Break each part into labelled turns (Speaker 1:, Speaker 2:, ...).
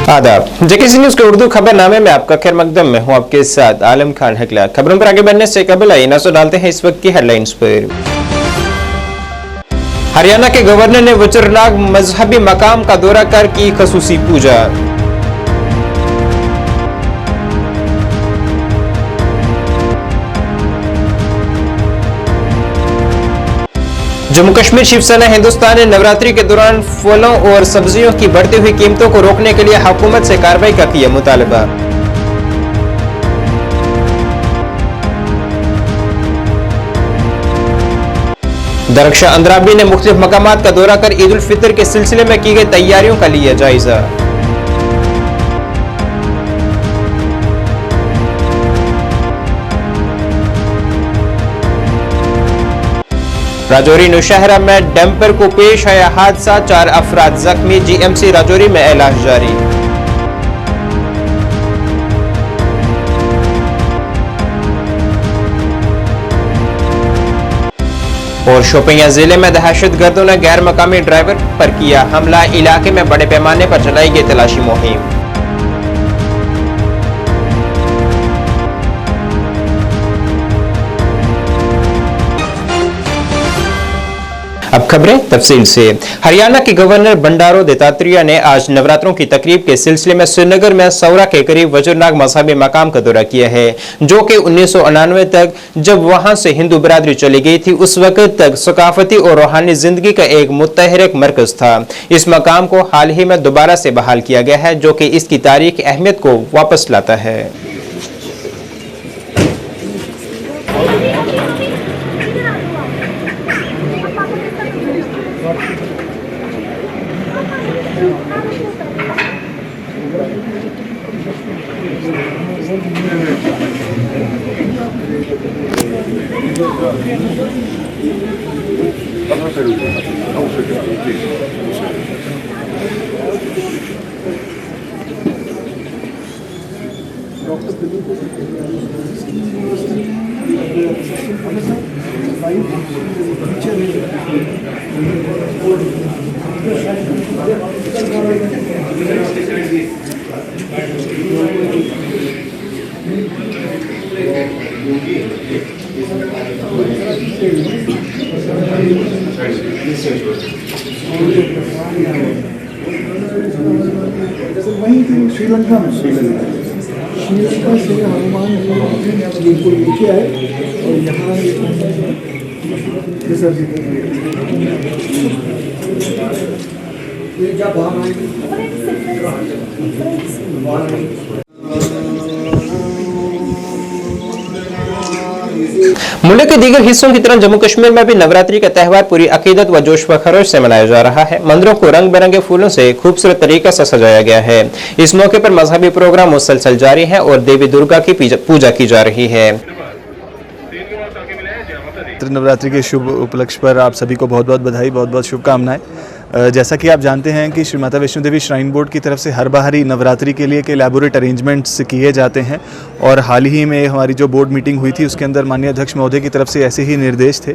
Speaker 1: आदाब, JKC news के उर्दू खबरनामे में आपका खैर मकदम में हूं आपके साथ आलम खान हकला। खबरों पर आगे बढ़ने से कबल आइए नजर डालते हैं इस वक्त की हेडलाइंस पर। हरियाणा के गवर्नर ने वजरनाग मजहबी मकाम का दौरा कर की खसूसी पूजा। जम्मू कश्मीर शिवसेना हिंदुस्तान ने नवरात्रि के दौरान फलों और सब्जियों की बढ़ती हुई कीमतों को रोकने के लिए हुकूमत से कार्रवाई का किया मुतालबा। दरख्शा अंद्राबी ने मुख्तलिफ मकामात का दौरा कर ईद उल फितर के सिलसिले में की गई तैयारियों का लिया जायजा। राजौरी नौशहरा में डंपर को पेश आया हादसा, 4 अफराद जख्मी। जीएमसी राजौरी में इलाज जारी। और शोपियां जिले में दहशतगर्दों ने गैर मकामी ड्राइवर पर किया हमला, इलाके में बड़े पैमाने पर चलाई गई तलाशी मुहिम। अब खबरें तफसील से। हरियाणा के गवर्नर बंडारू दत्तात्रेय ने आज नवरात्रों की तकरीब के सिलसिले में श्रीनगर में सौरा के करीब वजरनाग मजहबी मकाम का दौरा किया है, जो कि 1999 तक जब वहां से हिंदू बिरादरी चली गई थी उस वक्त तक सकाफती और रूहानी जिंदगी का एक मुतहरिक मरकज था। इस मकाम को हाल ही में दोबारा से बहाल किया गया है, जो कि इसकी तारीखी अहमियत को वापस लाता है।
Speaker 2: श्रीलंका से हनुमान जी को लेके आए और यहाँ
Speaker 1: मुल्क के दीगर हिस्सों की तरह जम्मू कश्मीर में भी नवरात्रि का त्यौहार पूरी अकीदत व जोश व खरोश से मनाया जा रहा है। मंदिरों को रंग बिरंगे फूलों से खूबसूरत तरीके से सजाया गया है। इस मौके पर मजहबी प्रोग्राम मुसलसल जारी है और देवी दुर्गा की पूजा की जा रही है।
Speaker 3: नवरात्रि के शुभ उपलक्ष्य पर आप सभी को बहुत बहुत बधाई, बहुत बहुत शुभकामनाएं। जैसा कि आप जानते हैं कि श्री माता वैष्णो देवी श्राइन बोर्ड की तरफ से हर बार ही नवरात्रि के लिए एलैबोरेट अरेंजमेंट्स किए जाते हैं और हाल ही में हमारी जो बोर्ड मीटिंग हुई थी उसके अंदर माननीय अध्यक्ष महोदय की तरफ से ऐसे ही निर्देश थे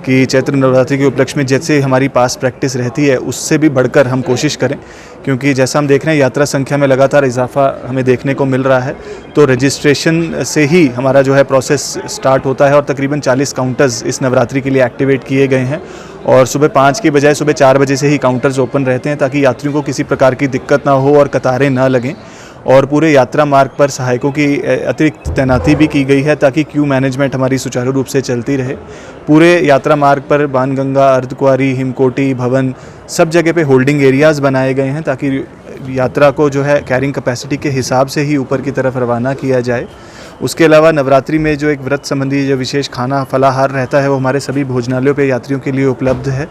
Speaker 3: कि चैत्र नवरात्रि के उपलक्ष्य में जैसे हमारी पास प्रैक्टिस रहती है उससे भी बढ़कर हम कोशिश करें, क्योंकि जैसा हम देख रहे हैं यात्रा संख्या में लगातार इजाफा हमें देखने को मिल रहा है। तो रजिस्ट्रेशन से ही हमारा जो है प्रोसेस स्टार्ट होता है और तकरीबन 40 काउंटर्स इस नवरात्रि के लिए एक्टिवेट किए गए हैं और सुबह 5 की बजाय सुबह 4 बजे से ही काउंटर्स ओपन रहते हैं ताकि यात्रियों को किसी प्रकार की दिक्कत ना हो और कतारें ना लगें। और पूरे यात्रा मार्ग पर सहायकों की अतिरिक्त तैनाती भी की गई है ताकि क्यू मैनेजमेंट हमारी सुचारू रूप से चलती रहे। पूरे यात्रा मार्ग पर बाणगंगा, अर्धकुंवारी, हिमकोटी, भवन सब जगह पे होल्डिंग एरियाज़ बनाए गए हैं ताकि यात्रा को जो है कैरिंग कैपेसिटी के हिसाब से ही ऊपर की तरफ रवाना किया जाए। उसके अलावा नवरात्रि में जो एक व्रत संबंधी जो विशेष खाना फलाहार रहता है वो हमारे सभी भोजनालयों पे यात्रियों के लिए उपलब्ध है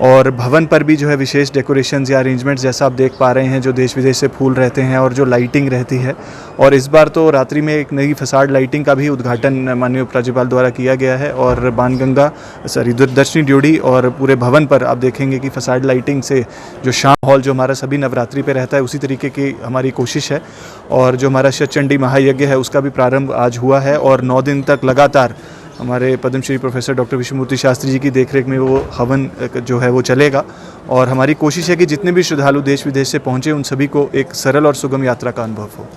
Speaker 3: और भवन पर भी जो है विशेष डेकोरेशंस या अरेंजमेंट्स जैसा आप देख पा रहे हैं जो देश विदेश से फूल रहते हैं और जो लाइटिंग रहती है। और इस बार तो रात्रि में एक नई फसाड लाइटिंग का भी उद्घाटन माननीय उपराज्यपाल द्वारा किया गया है और बाणगंगा दर्शनी ड्योढ़ी और पूरे भवन पर आप देखेंगे कि फसाड लाइटिंग से जो शाम हॉल जो हमारा सभी नवरात्रि पे रहता है उसी तरीके की हमारी कोशिश है। और जो हमारा शतचंडी महायज्ञ है उसका भी प्रारंभ आज हुआ है और 9 दिन तक लगातार हमारे पद्मश्री प्रोफेसर डॉक्टर विश्वमूर्ति शास्त्री जी की देखरेख में वो हवन जो है वो चलेगा और हमारी कोशिश है कि जितने भी श्रद्धालु देश विदेश से पहुँचे उन सभी को एक सरल और सुगम यात्रा का अनुभव हो।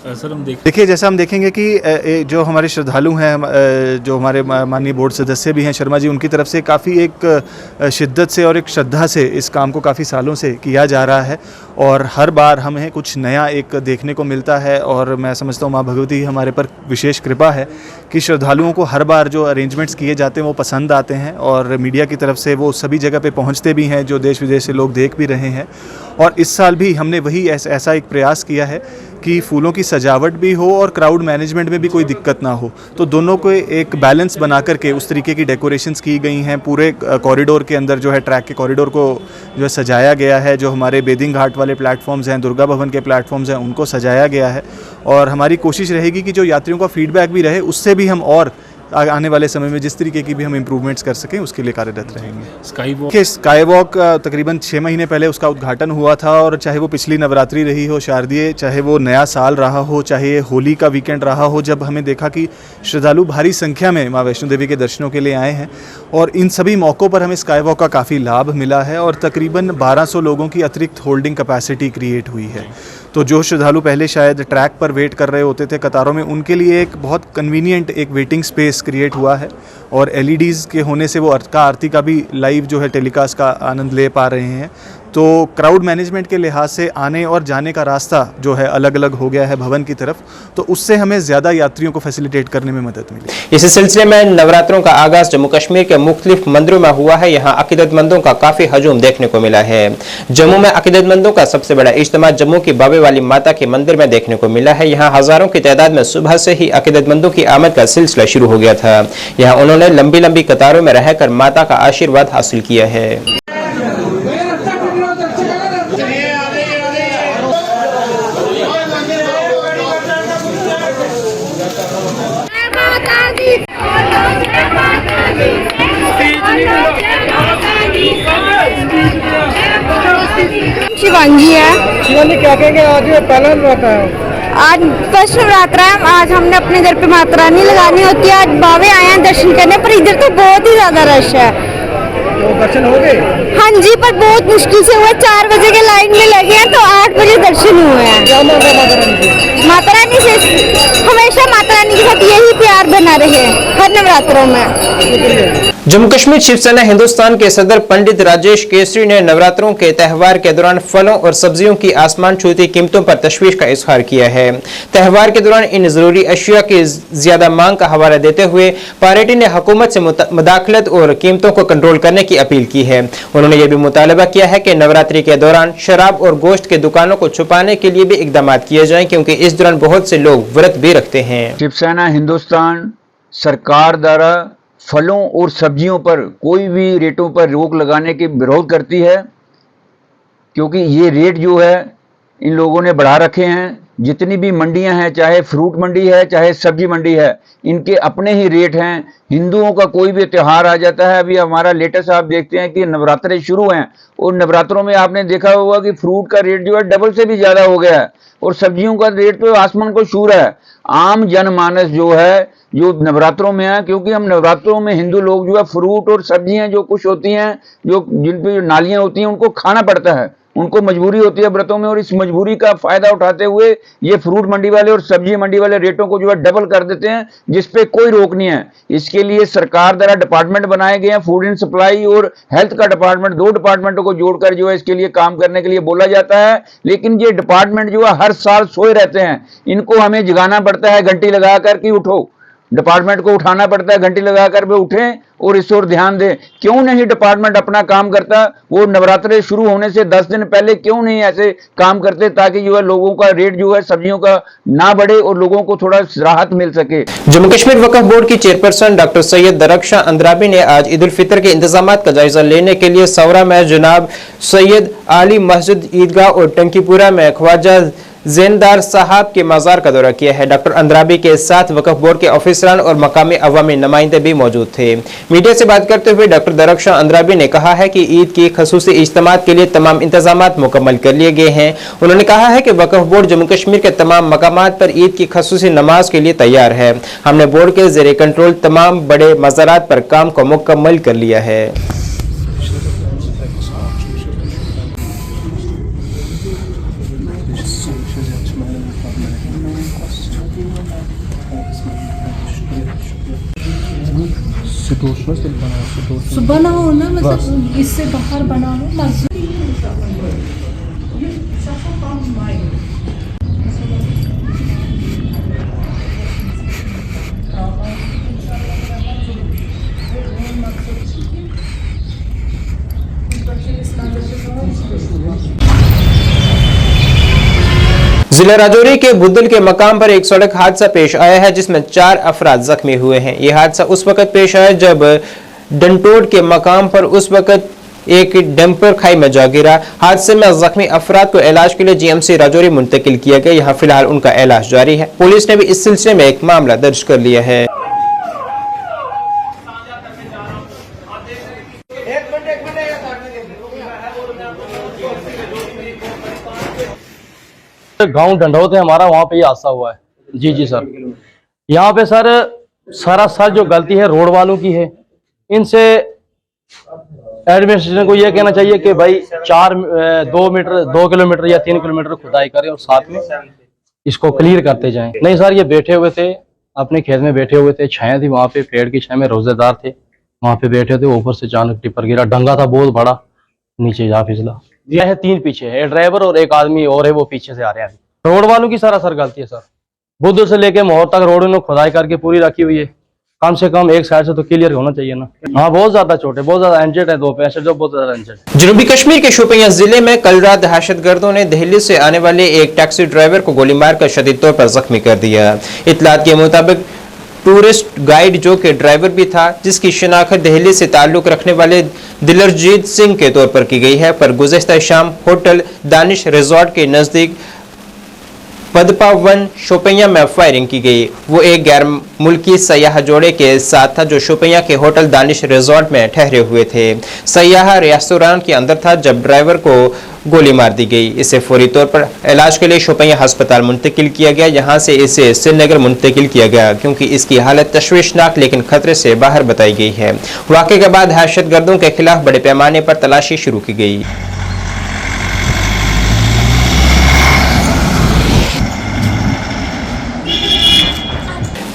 Speaker 4: सर हम
Speaker 3: देखिए, जैसा हम देखेंगे कि जो हमारे श्रद्धालु हैं, जो हमारे माननीय बोर्ड सदस्य भी हैं शर्मा जी, उनकी तरफ से काफ़ी एक शिद्दत से और एक श्रद्धा से इस काम को काफ़ी सालों से किया जा रहा है और हर बार हमें कुछ नया एक देखने को मिलता है और मैं समझता हूँ माँ भगवती हमारे पर विशेष कृपा है कि श्रद्धालुओं को हर बार जो अरेंजमेंट्स किए जाते हैं वो पसंद आते हैं और मीडिया की तरफ से वो सभी जगह पे पहुँचते भी हैं, जो देश विदेश से लोग देख भी रहे हैं। और इस साल भी हमने वही ऐसा एक प्रयास किया है कि फूलों की सजावट भी हो और क्राउड मैनेजमेंट में भी कोई दिक्कत ना हो, तो दोनों को एक बैलेंस बना करके उस तरीके की डेकोरेशंस की गई हैं। पूरे कॉरिडोर के अंदर जो है ट्रैक के कॉरिडोर को जो है सजाया गया है, जो हमारे बेदिंग घाट वाले प्लेटफॉर्म्स हैं, दुर्गा भवन के प्लेटफॉर्म्स हैं, उनको सजाया गया है और हमारी कोशिश रहेगी कि जो यात्रियों का फीडबैक भी रहे उससे भी हम और आने वाले समय में जिस तरीके की भी हम इम्प्रूवमेंट्स कर सकें उसके लिए कार्यरत रहेंगे। स्काई वॉक तकरीबन 6 महीने पहले उसका उद्घाटन हुआ था और चाहे वो पिछली नवरात्रि रही हो शारदीय, चाहे वो नया साल रहा हो, चाहे होली का वीकेंड रहा हो, जब हमें देखा कि श्रद्धालु भारी संख्या में माँ वैष्णो देवी के दर्शनों के लिए आए हैं और इन सभी मौक़ों पर हमें स्काई वॉक का काफ़ी लाभ मिला है और तकरीबन 1200 लोगों की अतिरिक्त होल्डिंग कैपेसिटी क्रिएट हुई है। तो जो श्रद्धालु पहले शायद ट्रैक पर वेट कर रहे होते थे कतारों में, उनके लिए एक बहुत कन्वीनियंट एक वेटिंग स्पेस क्रिएट हुआ है और एलईडीज़ के होने से वो आरती का भी लाइव जो है टेलीकास्ट का आनंद ले पा रहे हैं। तो क्राउड मैनेजमेंट के लिहाज से आने और जाने का रास्ता जो है अलग अलग हो गया है भवन की तरफ, तो उससे हमें ज़्यादा यात्रियों को फैसिलिटेट करने में मदद मिली।
Speaker 1: इसी सिलसिले में नवरात्रों का आगाज जम्मू कश्मीर के मुख्तलिफ मंदिरों में हुआ है। यहाँ अकीदतमंदों का काफी हजूम देखने को मिला है। जम्मू में अकीदतमंदों का सबसे बड़ा इज्तिमा जम्मू की बाबे वाली माता के मंदिर में देखने को मिला है। यहाँ हजारों की तादाद में सुबह से ही अकीदतमंदों की आमद का सिलसिला शुरू हो गया था। यहाँ उन्होंने लंबी लंबी कतारों में रहकर माता का आशीर्वाद हासिल किया है।
Speaker 5: शिवांगी है।
Speaker 2: शिवांगी, क्या कहेंगे आज पहला नवरात्र है?
Speaker 5: आज फर्स्ट नवरात्रा है। आज हमने अपने घर पे माता रानी लगानी होती है। आज बावे आए हैं दर्शन करने, पर इधर तो बहुत ही ज्यादा रश है।
Speaker 2: तो दर्शन हो गए?
Speaker 5: हाँ जी, पर बहुत मुश्किल से हुआ। 4 बजे के लाइन में लगे हैं तो 8 बजे दर्शन हुए हैं।
Speaker 2: क्या मांगा माता रानी से?
Speaker 5: माता रानी से हमेशा माता रानी के साथ यही प्यार बना रहे हर नवरात्रों में।
Speaker 1: जम्मू कश्मीर शिवसेना हिंदुस्तान के सदर पंडित राजेश केसरी ने नवरात्रों के त्यौहार के दौरान फलों और सब्जियों की आसमान छूती कीमतों पर तशवीश का इजहार किया है। त्यौहार के दौरान इन जरूरी अशिया की ज्यादा मांग का हवाला देते हुए पार्टी ने हुकूमत से मुदाखलत और कीमतों को कंट्रोल करने की अपील की है। उन्होंने यह भी मुतालबा किया है कि नवरात्रि के दौरान शराब और गोश्त के दुकानों को छुपाने के लिए भी इकदाम किए जाएं, क्योंकि इस दौरान बहुत से लोग व्रत भी रखते हैं।
Speaker 6: शिवसेना हिंदुस्तान सरकार द्वारा फलों और सब्जियों पर कोई भी रेटों पर रोक लगाने के विरोध करती है, क्योंकि ये रेट जो है इन लोगों ने बढ़ा रखे हैं। जितनी भी मंडियां हैं, चाहे फ्रूट मंडी है चाहे सब्जी मंडी है, इनके अपने ही रेट हैं। हिंदुओं का कोई भी त्यौहार आ जाता है, अभी हमारा लेटेस्ट आप देखते हैं कि नवरात्रे शुरू हैं और नवरात्रों में आपने देखा होगा कि फ्रूट का रेट जो है डबल से भी ज़्यादा हो गया है और सब्जियों का रेट तो आसमान को छू रहा है। आम जनमानस जो है जो नवरात्रों में है, क्योंकि हम नवरात्रों में हिंदू लोग जो है फ्रूट और सब्जियां जो कुछ होती हैं, जो जिन पे नालियां होती हैं, उनको खाना पड़ता है, उनको मजबूरी होती है व्रतों में, और इस मजबूरी का फायदा उठाते हुए ये फ्रूट मंडी वाले और सब्जी मंडी वाले रेटों को जो है डबल कर देते हैं, जिसपे कोई रोक नहीं है। इसके लिए सरकार द्वारा डिपार्टमेंट बनाए गए हैं, फूड एंड सप्लाई और हेल्थ का डिपार्टमेंट, 2 डिपार्टमेंटों को जोड़कर जो है इसके लिए काम करने के लिए बोला जाता है। लेकिन ये डिपार्टमेंट जो है हर साल सोए रहते हैं, इनको हमें जगाना पड़ता है घंटी लगाकर कि उठो। डिपार्टमेंट को उठाना पड़ता है घंटी लगाकर, वे उठें और इस ओर ध्यान दें। क्यों नहीं डिपार्टमेंट अपना काम करता? वो नवरात्रे शुरू होने से 10 दिन पहले क्यों नहीं ऐसे काम करते, ताकि जो है लोगों का रेट जो है सब्जियों का ना बढ़े और लोगों को थोड़ा राहत मिल सके।
Speaker 1: जम्मू कश्मीर वक्फ बोर्ड की चेयरपर्सन डॉक्टर सैयद दरख्शां अंद्राबी ने आज ईद उल फितर के इंतजामात का जायजा लेने के लिए सौरा में जनाब सैयद आली मस्जिद ईदगाह और टंकीपुरा में ख्वाजा जैनदार साहब के मज़ार का दौरा किया है। डॉक्टर अंद्राबी के साथ वक्फ बोर्ड के ऑफिसरान और मकामी अवामी नुमाइंदे भी मौजूद थे। मीडिया से बात करते हुए डॉक्टर दरख्शां अंद्राबी ने कहा है कि ईद की खसूसी इज्तिमात के लिए तमाम इंतजामात मुकम्मल कर लिए गए हैं। उन्होंने कहा है कि वक्फ बोर्ड जम्मू कश्मीर के तमाम मकामात पर ईद की खसूसी नमाज के लिए तैयार है। हमने बोर्ड के ज़ेरे कंट्रोल तमाम बड़े मज़ारात पर काम को मुकम्मल कर लिया है।
Speaker 4: बनाओ ना, मतलब इससे बाहर बना लो मस्जिद।
Speaker 1: जिला राजौरी के बुद्दल के मकाम पर एक सड़क हादसा पेश आया है जिसमें 4 अफराद जख्मी हुए हैं। यह हादसा उस वक्त पेश आया जब डंटोड के मकाम पर उस वक्त एक डंपर खाई में जा गिरा। हादसे में जख्मी अफराद को इलाज के लिए जीएमसी राजौरी मुंतकिल किया गया। यहाँ फिलहाल उनका इलाज जारी है। पुलिस ने भी इस सिलसिले में एक मामला दर्ज कर लिया है।
Speaker 7: गांव डंडौत है हमारा, वहाँ पे ये हादसा हुआ है। जी जी सर, यहाँ पे सर सारा जो गलती है रोड वालों की है। इनसे एडमिनिस्ट्रेशन को ये कहना चाहिए कि भाई 2 किलोमीटर या 3 किलोमीटर खुदाई करें और साथ में इसको क्लियर करते जाएं। नहीं सर, ये बैठे हुए थे अपने खेत में, बैठे हुए थे, छाया थी वहाँ पे, पेड़ की छाया में रोजेदार थे, वहाँ पे बैठे थे। ऊपर से अचानक टिपर गिरा, डंगा था बहुत बड़ा, नीचे जा फिसला। ये है 3 पीछे है, ड्राइवर और एक आदमी और है, वो पीछे से आ रहे हैं। रोड वालों की सरासर गलती है सर। बुद्ध से लेके मोहर तक रोड ने खुदाई करके पूरी रखी हुई है। कम से कम एक साइड से तो क्लियर होना चाहिए ना। हाँ, बहुत ज्यादा चोट है, बहुत ज्यादा इंजर्ड है, 2 पैसेंजर जो बहुत ज्यादा इंजर्ड।
Speaker 1: जनूबी कश्मीर के शोपियां जिले में कल रात दहशतगर्दों ने दिल्ली से आने वाले एक टैक्सी ड्राइवर को गोली मारकर शदीद तौर पर जख्मी कर दिया। इत्तलात के मुताबिक टूरिस्ट गाइड जो कि ड्राइवर भी था, जिसकी शिनाख्त दिल्ली से ताल्लुक रखने वाले दिलरजीत सिंह के तौर पर की गई है, पर गुज़िश्ता शाम होटल दानिश रिजॉर्ट के नजदीक पदपावन शोपियां में फायरिंग की गई। वो एक गैर मुल्की सयाह जोड़े के साथ था जो शोपियां के होटल दानिश रिजॉर्ट में ठहरे हुए थे। सयाह रेस्तोरां के अंदर था जब ड्राइवर को गोली मार दी गई। इसे फौरी तौर पर इलाज के लिए शोपियां अस्पताल मुंतकिल किया गया। यहाँ से इसे श्रीनगर मुंतकिल किया गया क्योंकि इसकी हालत तशवीशनाक लेकिन खतरे से बाहर बताई गई है। वाक़े के बाद दहशतगर्दों के खिलाफ बड़े पैमाने पर तलाशी शुरू की गई।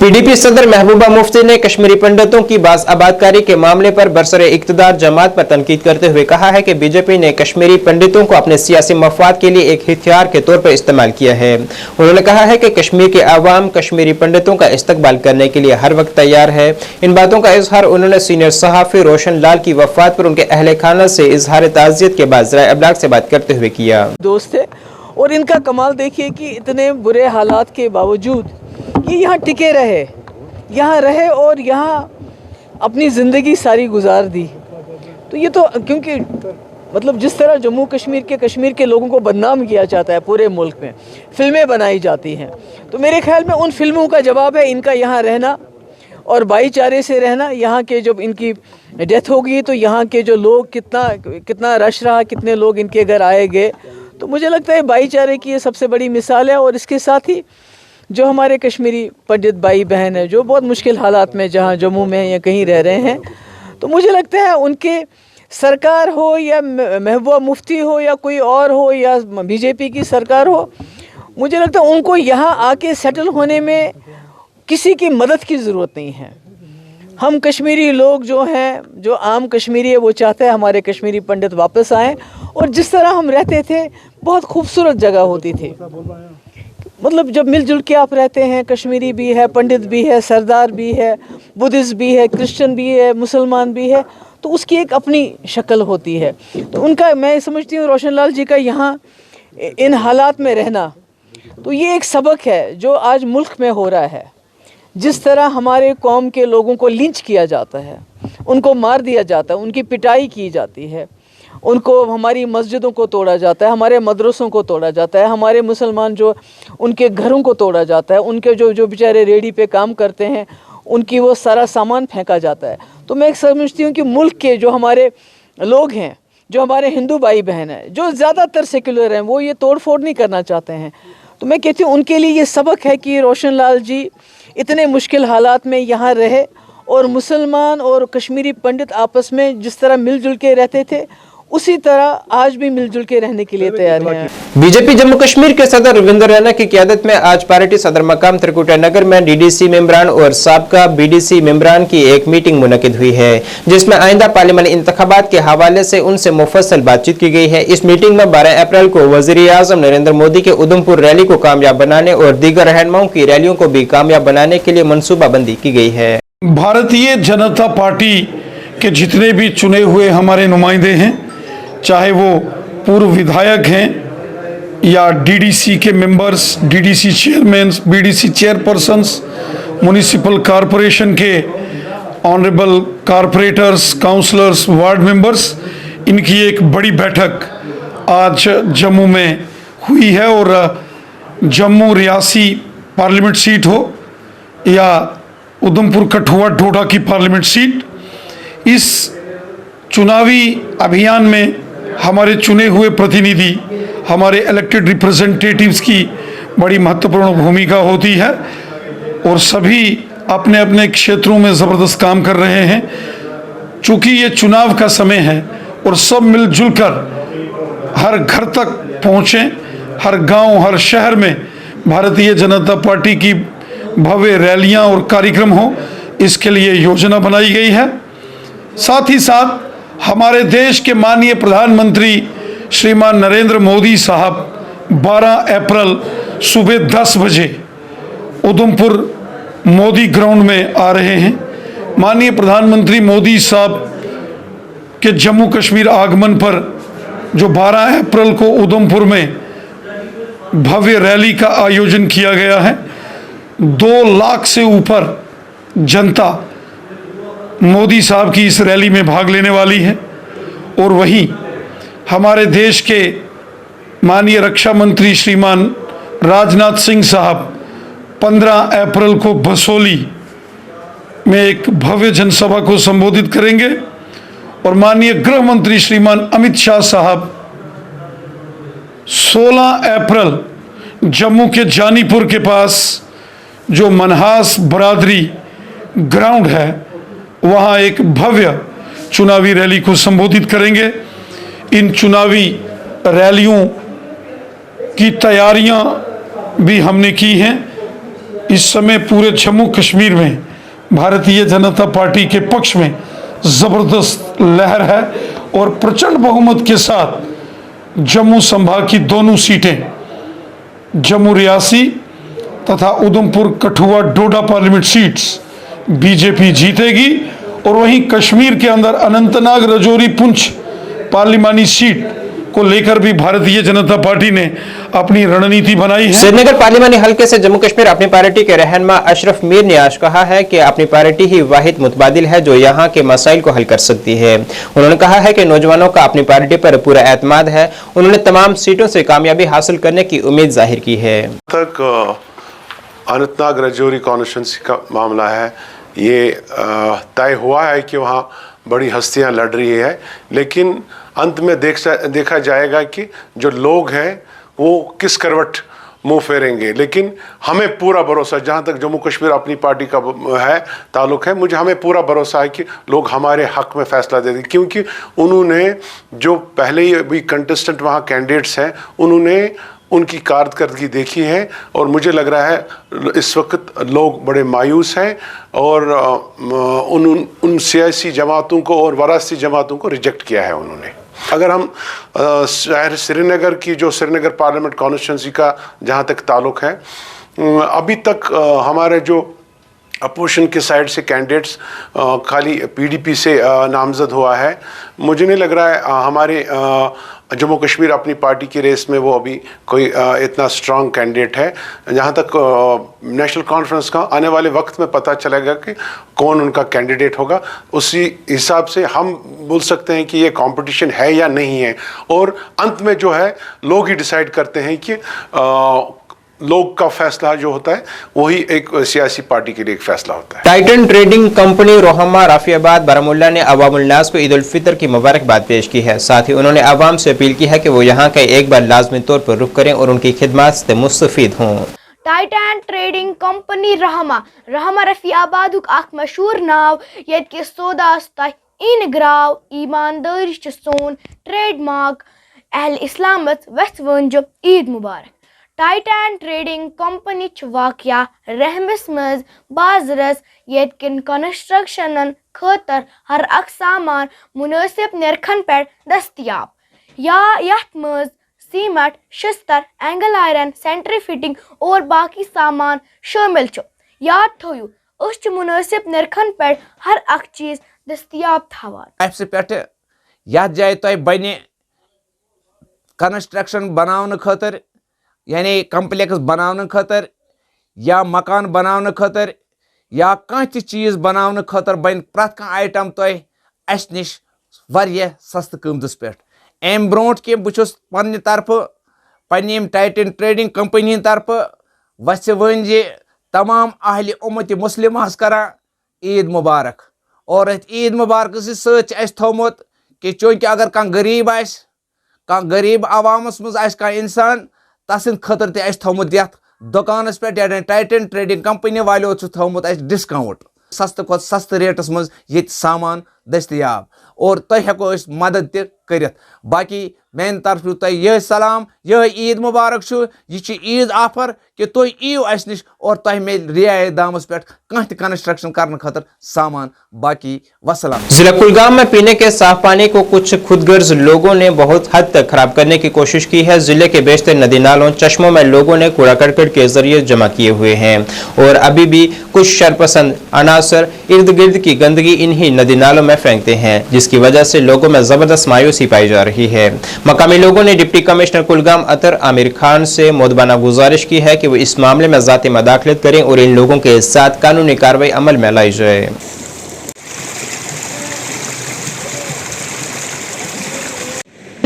Speaker 1: पीडीपी सदर महबूबा मुफ्ती ने कश्मीरी पंडितों की बाज़ आबादकारी के मामले पर बरसरे इक़्तिदार जमात पर तनकीद करते हुए कहा है कि बीजेपी ने कश्मीरी पंडितों को अपने सियासी मफाद के लिए एक हथियार के तौर पर इस्तेमाल किया है। उन्होंने कहा है कि कश्मीर के अवाम कश्मीरी पंडितों का इस्तकबाल करने के लिए हर वक्त तैयार है। इन बातों का इजहार उन्होंने सीनियर सहाफ़ी रोशन लाल की वफात पर उनके अहले खाना से इजहार ताज़ियत के बाद ज़राए अबलाग से बात करते हुए किया।
Speaker 8: दोस्त है और इनका कमाल देखिए कि इतने बुरे हालात के बावजूद ये यहाँ टिके रहे, यहाँ रहे और यहाँ अपनी ज़िंदगी सारी गुजार दी। तो ये तो क्योंकि मतलब जिस तरह जम्मू कश्मीर के लोगों को बदनाम किया जाता है पूरे मुल्क में, फ़िल्में बनाई जाती हैं, तो मेरे ख्याल में उन फिल्मों का जवाब है इनका यहाँ रहना और भाईचारे से रहना। यहाँ के जब इनकी डेथ हो गई तो यहाँ के जो लोग कितना रश रहा, कितने लोग इनके घर आए गए। तो मुझे लगता है भाईचारे की ये सबसे बड़ी मिसाल है। और इसके साथ ही जो हमारे कश्मीरी पंडित भाई बहन है जो बहुत मुश्किल हालात में जहाँ जम्मू में या कहीं रह रहे हैं, तो मुझे लगता है उनके सरकार हो या महबूबा मुफ्ती हो या कोई और हो या बीजेपी की सरकार हो, मुझे लगता है उनको यहाँ आके सेटल होने में किसी की मदद की ज़रूरत नहीं है। हम कश्मीरी लोग जो हैं, जो आम कश्मीरी है, वो चाहते हैं हमारे कश्मीरी पंडित वापस आएँ और जिस तरह हम रहते थे बहुत खूबसूरत जगह होती थी। मतलब जब मिलजुल के आप रहते हैं, कश्मीरी भी है, पंडित भी है, सरदार भी है, बुद्धिस्ट भी है, क्रिश्चियन भी है, मुसलमान भी है, तो उसकी एक अपनी शक्ल होती है। तो उनका मैं समझती हूँ रोशन लाल जी का यहाँ इन हालात में रहना, तो ये एक सबक है जो आज मुल्क में हो रहा है। जिस तरह हमारे कौम के लोगों को लिंच किया जाता है, उनको मार दिया जाता है, उनकी पिटाई की जाती है, उनको, हमारी मस्जिदों को तोड़ा जाता है, हमारे मदरसों को तोड़ा जाता है, हमारे मुसलमान जो उनके घरों को तोड़ा जाता है, उनके जो बेचारे रेडी पे काम करते हैं उनकी वो सारा सामान फेंका जाता है। तो मैं एक समझती हूँ कि मुल्क के जो हमारे लोग हैं, जो हमारे हिंदू भाई बहन हैं, जो ज़्यादातर सेक्युलर हैं, वो ये तोड़ फोड़ नहीं करना चाहते हैं। तो मैं कहती हूँ उनके लिए ये सबक है कि रोशन लाल जी इतने मुश्किल हालात में यहाँ रहे और मुसलमान और कश्मीरी पंडित आपस में जिस तरह मिलजुल के रहते थे उसी तरह आज भी मिलजुल के रहने के लिए तैयार हैं।
Speaker 1: बीजेपी जम्मू कश्मीर के सदर रविंद्र रैना की क़यादत में आज पार्टी सदर मकाम त्रिकुटा नगर में डीडीसी मेंबरान और साबका बीडीसी मेंबरान की एक मीटिंग मुनक्किद हुई है, जिसमें आइंदा पार्लियामानी इंतखाबात के हवाले से उनसे मुफस्सल बातचीत की गई है। इस मीटिंग में 12 अप्रैल को वज़ीर-ए-आज़म नरेंद्र मोदी के उधमपुर रैली को कामयाब बनाने और दीगर रहनुमाओं की रैलियों को भी कामयाब बनाने के लिए मनसूबाबंदी की गई है।
Speaker 9: भारतीय जनता पार्टी के जितने भी चुने हुए हमारे नुमाइंदे हैं, चाहे वो पूर्व विधायक हैं या डीडीसी के members, DDC chairman, BDC chairpersons, municipal corporation के honourable corporators, councillors, ward members, इनकी एक बड़ी बैठक आज जम्मू में हुई है। और जम्मू रियासी पार्लियामेंट सीट हो या उधमपुर कठुआ डोडा की पार्लियामेंट सीट, इस चुनावी अभियान में हमारे चुने हुए प्रतिनिधि, हमारे इलेक्टेड रिप्रेजेंटेटिव्स की बड़ी महत्वपूर्ण भूमिका होती है और सभी अपने अपने क्षेत्रों में ज़बरदस्त काम कर रहे हैं। चूँकि ये चुनाव का समय है और सब मिलजुल कर हर घर तक पहुँचें, हर गांव, हर शहर में भारतीय जनता पार्टी की भव्य रैलियां और कार्यक्रम हो, इसके लिए योजना बनाई गई है। साथ ही साथ हमारे देश के माननीय प्रधानमंत्री श्रीमान नरेंद्र मोदी साहब 12 अप्रैल सुबह 10 बजे उधमपुर मोदी ग्राउंड में आ रहे हैं। माननीय प्रधानमंत्री मोदी साहब के जम्मू कश्मीर आगमन पर जो 12 अप्रैल को उधमपुर में भव्य रैली का आयोजन किया गया है, 2 लाख से ऊपर जनता मोदी साहब की इस रैली में भाग लेने वाली है। और वहीं हमारे देश के माननीय रक्षा मंत्री श्रीमान राजनाथ सिंह साहब 15 अप्रैल को बसोली में एक भव्य जनसभा को संबोधित करेंगे और माननीय गृह मंत्री श्रीमान अमित शाह साहब 16 अप्रैल जम्मू के जानीपुर के पास जो मनहास बरादरी ग्राउंड है, वहाँ एक भव्य चुनावी रैली को संबोधित करेंगे। इन चुनावी रैलियों की तैयारियां भी हमने की हैं। इस समय पूरे जम्मू कश्मीर में भारतीय जनता पार्टी के पक्ष में ज़बरदस्त लहर है और प्रचंड बहुमत के साथ जम्मू संभाग की दोनों सीटें, जम्मू रियासी तथा उधमपुर कठुआ डोडा पार्लियामेंट सीट्स बीजेपी जीतेगी। और वहीं कश्मीर के अंदर अनंतनाग, रजौरी, पुंछ पार्लिमानी सीट को लेकर भी भारतीय जनता पार्टी ने अपनी रणनीति बनाई है।
Speaker 1: श्रीनगर पार्लिमानी हल्के से जम्मू कश्मीर अपनी पार्टी के रहनुमा अशरफ मीर ने आज कहा है कि अपनी पार्टी ही वाहिद मुतबादिल है जो यहाँ के मसाइल को हल कर सकती है। उन्होंने कहा है कि नौजवानों का अपनी पार्टी पर पूरा एतमाद है। उन्होंने तमाम सीटों से कामयाबी हासिल करने की उम्मीद जाहिर की है।
Speaker 10: अनंतनाग रजौरी कॉन्स्टिट्यूंसी का मामला है, ये तय हुआ है कि वहाँ बड़ी हस्तियाँ लड़ रही है, लेकिन अंत में देखा जाएगा कि जो लोग हैं वो किस करवट मुंह फेरेंगे। लेकिन हमें पूरा भरोसा, जहाँ तक जम्मू कश्मीर अपनी पार्टी का है ताल्लुक़ है, हमें पूरा भरोसा है कि लोग हमारे हक़ में फ़ैसला दे देंगे, क्योंकि उन्होंने जो पहले ही अभी कंटेस्टेंट वहाँ कैंडिडेट्स हैं, उन्होंने उनकी कारकर्दगी देखी है और मुझे लग रहा है इस वक्त लोग बड़े मायूस हैं और उन सियासी जमातों को और वरासती जमातों को रिजेक्ट किया है उन्होंने। अगर हम शहर श्रीनगर की, जो श्रीनगर पार्लियामेंट कॉन्स्टिट्यूंसी का जहाँ तक ताल्लुक़ है, अभी तक हमारे जो अपोजिशन के साइड से कैंडिडेट्स खाली पीडीपी से नामजद हुआ है। मुझे नहीं लग रहा है हमारे जम्मू कश्मीर अपनी पार्टी की रेस में वो अभी कोई इतना स्ट्रांग कैंडिडेट है। जहाँ तक नेशनल कॉन्फ्रेंस का आने वाले वक्त में पता चलेगा कि कौन उनका कैंडिडेट होगा, उसी हिसाब से हम बोल सकते हैं कि ये कंपटीशन है या नहीं है। और अंत में जो है लोग ही डिसाइड करते हैं कि लोग का फैसला जो होता है वही एक सियासी पार्टी के लिए एक फैसला होता है।
Speaker 1: Titan trading company Rohama Rafiabad Baramulla ने अवामुल नास को ईद उल फितर की मुबारकबाद पेश की है। साथ ही उन्होंने आवाम से अपील की है कि वो यहाँ का एक बार लाजमी तौर पर रुख करें और उनकी खिदमत से मुस्तफीद हों।
Speaker 5: टाइटन ट्रेडिंग कंपनी रहमा रफियाबाद मशहूर नाव ये सौदास तह इन ग्राव ईमानदारी सोन ट्रेडमार्क अहल इस्लाम वथ वंजो ईद मुबारक। टाइटन ट्रेडिंग कंपनी वाक़या रहमस मज बाजरस यन कंस्ट्रक्शन खतर हर अक सामान मुनासिब नरखन पे दस्तियाब या यथ मज सीमेंट शिस्तर एंगल आयरन सेंट्री फिटिंग और बाकी सामान शामिल छ। याद थो उस मुनासिब नरखन पे हर अक चीज दस्तियाब थवान
Speaker 11: पे यथ जाए तह बन कंस्ट्रक्शन बनाने खतर यानी कम्प्लेक्स बनाने खतर या मकान बनाने खतर या कह चीज बनाने खतर बन प्रत कह आइटम तह अस निश वारिया सस्त कीमतस पे। अम ब्रोट कि बहुत पन्ने तरफ पन्ने टाइटन ट्रेडिंग कंपनी तरफ वस वन जे तमाम अहल उम्मत मुस्लिम करा ईद मुबारक। और ईद मुबारक सत थोमुत कि चूंकि अगर कह गरीब कह गरीब आवामस मज कह इंसान तसिंद खतर तह थोमुत दियत दुकानस पे टाइटन ट्रेडिंग कंपनी वालों थोमुत डिस्काउंट सस्त खुद सस्त रेटस मज ये सामान दस्तियाब और तह हेको मदद त करित। बाकी मेन तरफ तह यह सलाम यह ईद मुबारक यह ईद ऑफर कि तुम ईव अस निश और तह मिल रियायत दामस पे कह कंस्ट्रक्शन करने खतर सामान। बाकी वसलाम।
Speaker 1: जिला कुलगाम में पीने के साफ पानी को कुछ खुदगर्ज लोगों ने बहुत हद तक खराब करने की कोशिश की है। जिले के बेशतर नदी नालों चश्मों में लोगों ने कूड़ा करकट के जरिए जमा किए हुए हैं और अभी भी कुछ शरपसंद अनासर इर्द गिर्द की गंदगी इन्हीं नदी नालों में फेंकते हैं, जिसकी वजह से लोगों में जबरदस्त मायूसी पाई जा रही है। मकामी लोगों ने डिप्टी कमिश्नर कुलगाम अतर आमिर खान से मोदबाना गुजारिश की है कि वो इस मामले में ज़ाती मदाखलत करें और इन लोगों के साथ कानूनी कार्रवाई अमल में लाई जाए।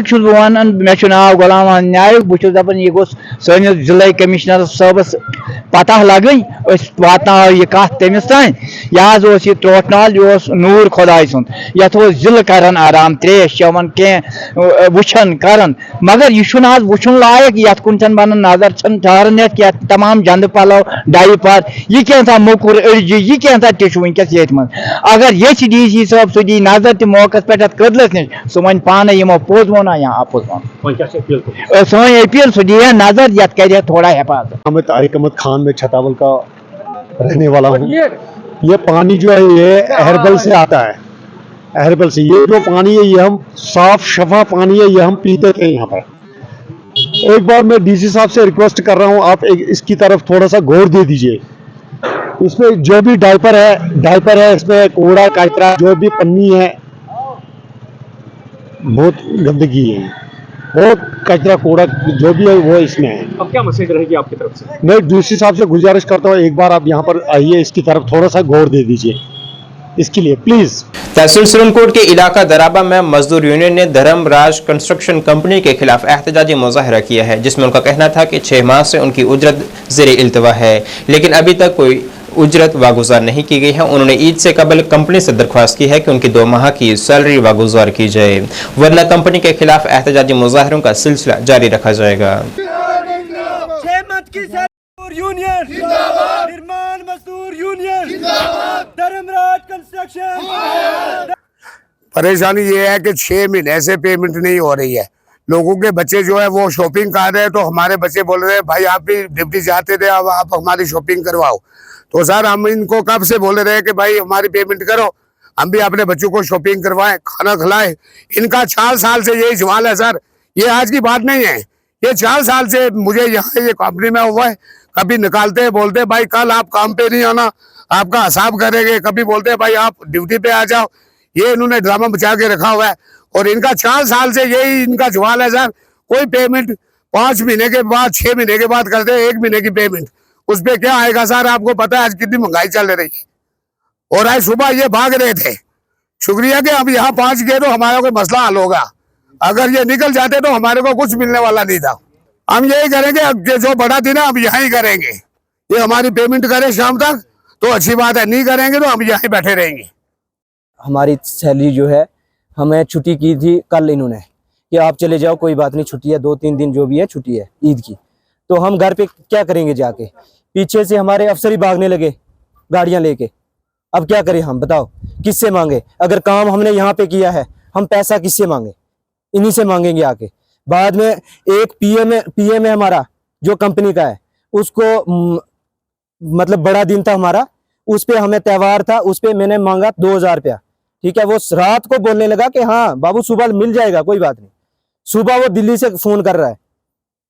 Speaker 12: वन मे नाव गुलाम नायक बहुत दपान यह गोस सनिस जिले कमिश्नर साहबस पता लगन वात यह कत तमिस तान यह त्रोट नाल यह नूर खुदाय सुन यथ जिल करान आराम त्रेश चवन कह वुचन करान मगर यह आज वुचन लायक यथ कुन बन नजर ठहरन क्या तमाम जंद पलव डाइपर यह क्या मोकुर अड़जी यह क्या टिश वनकस ये अगर ये DC साहब सह दी नजर त मौके पे कदलस नश सह वन पान यमो पोज वोना या आपोज वन सोन अपील सह दी नजर यथ कर थोड़ा हिफाजत।
Speaker 2: मैं तारिक अहमद खान में छतावल का रहने वाला हूँ। ये पानी जो है ये अहरबल से आता है, अहरबल से ये जो पानी है ये हम साफ शफा पानी है, ये हम पीते थे यहाँ पर। एक बार मैं DC साहब से रिक्वेस्ट कर रहा हूँ आप इसकी तरफ थोड़ा सा गौर दे दीजिए। इसमें जो भी डायपर है इसमें कूड़ा कचरा जो भी पन्नी है बहुत गंदगी है, बहुत कचरा कूड़ा जो भी है वो इसमें है।
Speaker 13: अब क्या मैसेज रहेगी आपकी तरफ से?
Speaker 2: मैं DC साहब से गुजारिश करता हूँ एक बार आप यहाँ पर आइए, इसकी तरफ थोड़ा सा गौर दे दीजिए इसके लिए प्लीज।
Speaker 1: तहसील सुरनकोट के इलाका दराबा में मजदूर यूनियन ने धर्मराज कंस्ट्रक्शन कंपनी के खिलाफ एहतजाजी मुजाहरा किया है, जिसमें उनका कहना था कि 6 माह से उनकी उजरत ज़ेर इल्तवा है, लेकिन अभी तक कोई उजरत वागुजार नहीं की गई है। उन्होंने ईद से कबल कंपनी से दरख्वास्त की है कि उनकी 2 माह की सैलरी वागुजार की जाए, वरना कंपनी के खिलाफ एहतजाजी मुजाहरों का सिलसिला जारी रखा जाएगा।
Speaker 14: परेशानी ये है कि 6 महीने से पेमेंट नहीं हो रही है। लोगों के बच्चे जो है वो शॉपिंग कर रहे हैं, तो हमारे बच्चे बोल रहे हैं भाई आप भी ड्यूटी जाते थे, अब आप हमारी शॉपिंग करवाओ। तो सर हम इनको कब से बोल रहे हैं कि भाई हमारी पेमेंट करो, हम भी अपने बच्चों को शॉपिंग करवाएं, खाना खिलाएं। इनका 4 साल से यही सवाल है सर, ये आज की बात नहीं है, ये 4 साल से मुझे यहाँ ये कंपनी में हुआ है। कभी निकालते हैं बोलते हैं भाई कल आप काम पे नहीं आना, आपका हिसाब करेंगे, कभी बोलते हैं भाई आप ड्यूटी पे आ जाओ। ये इन्होंने ड्रामा बचा के रखा हुआ है और इनका 4 साल से यही इनका सवाल है सर। कोई पेमेंट 5 महीने के बाद 6 महीने के बाद करते हैं, 1 महीने की पेमेंट, उस पर क्या आएगा सर? आपको पता है आज कितनी महंगाई चल रही है। और आज सुबह ये भाग रहे थे, शुक्रिया कि हम यहाँ पहुंच गए तो हमारा कोई मसला हल होगा। अगर ये निकल जाते तो हमारे को कुछ मिलने वाला नहीं था। हम यही करेंगे, अब जो बड़ा दिन है हम यहाँ ही करेंगे। ये हमारी पेमेंट करे शाम तक तो अच्छी बात है, नहीं करेंगे तो हम यहाँ बैठे रहेंगे।
Speaker 15: हमारी सैलरी जो है हमें छुट्टी की थी कल इन्होंने कि आप चले जाओ, कोई बात नहीं, छुट्टी है, 2-3 दिन जो भी है छुट्टी है ईद की। तो हम घर पे क्या करेंगे जाके? पीछे से हमारे अफसर ही भागने लगे गाड़ियां लेके। अब क्या करें हम, बताओ किससे मांगे? अगर काम हमने यहाँ पे किया है, हम पैसा किससे मांगे? इन्हीं से मांगेंगे आके। बाद में एक पीएम है हमारा जो कंपनी का है, उसको मतलब बड़ा दिन था हमारा, उस पे हमें त्योहार था, उस पे मैंने मांगा 2000 रुपया। ठीक है, वो रात को बोलने लगा कि हाँ बाबू सुबह मिल जाएगा, कोई बात नहीं। सुबह वो दिल्ली से फोन कर रहा है,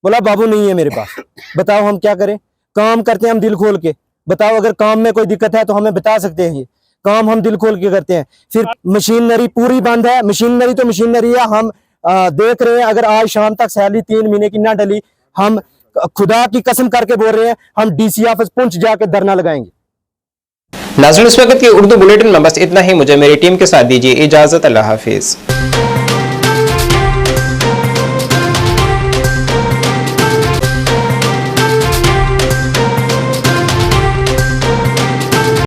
Speaker 15: बोला बाबू नहीं है मेरे पास। बताओ हम क्या करें? काम करते हैं हम दिल खोल के। बताओ अगर काम में कोई दिक्कत है तो हमें बता सकते हैं, ये काम हम दिल खोल के करते हैं। फिर मशीनरी पूरी बंद है, मशीनरी तो मशीनरी है। हम देख रहे हैं, अगर आज शाम तक सैलरी 3 महीने की ना डली, हम खुदा की कसम करके बोल रहे हैं हम डीसी ऑफिस पुंछ जाके धरना लगाएंगे।
Speaker 1: नाज़रीन, इस वक्त की उर्दू बुलेटिन में बस इतना ही। मुझे मेरी टीम के साथ दीजिए इजाजत। अल्लाह हाफिज।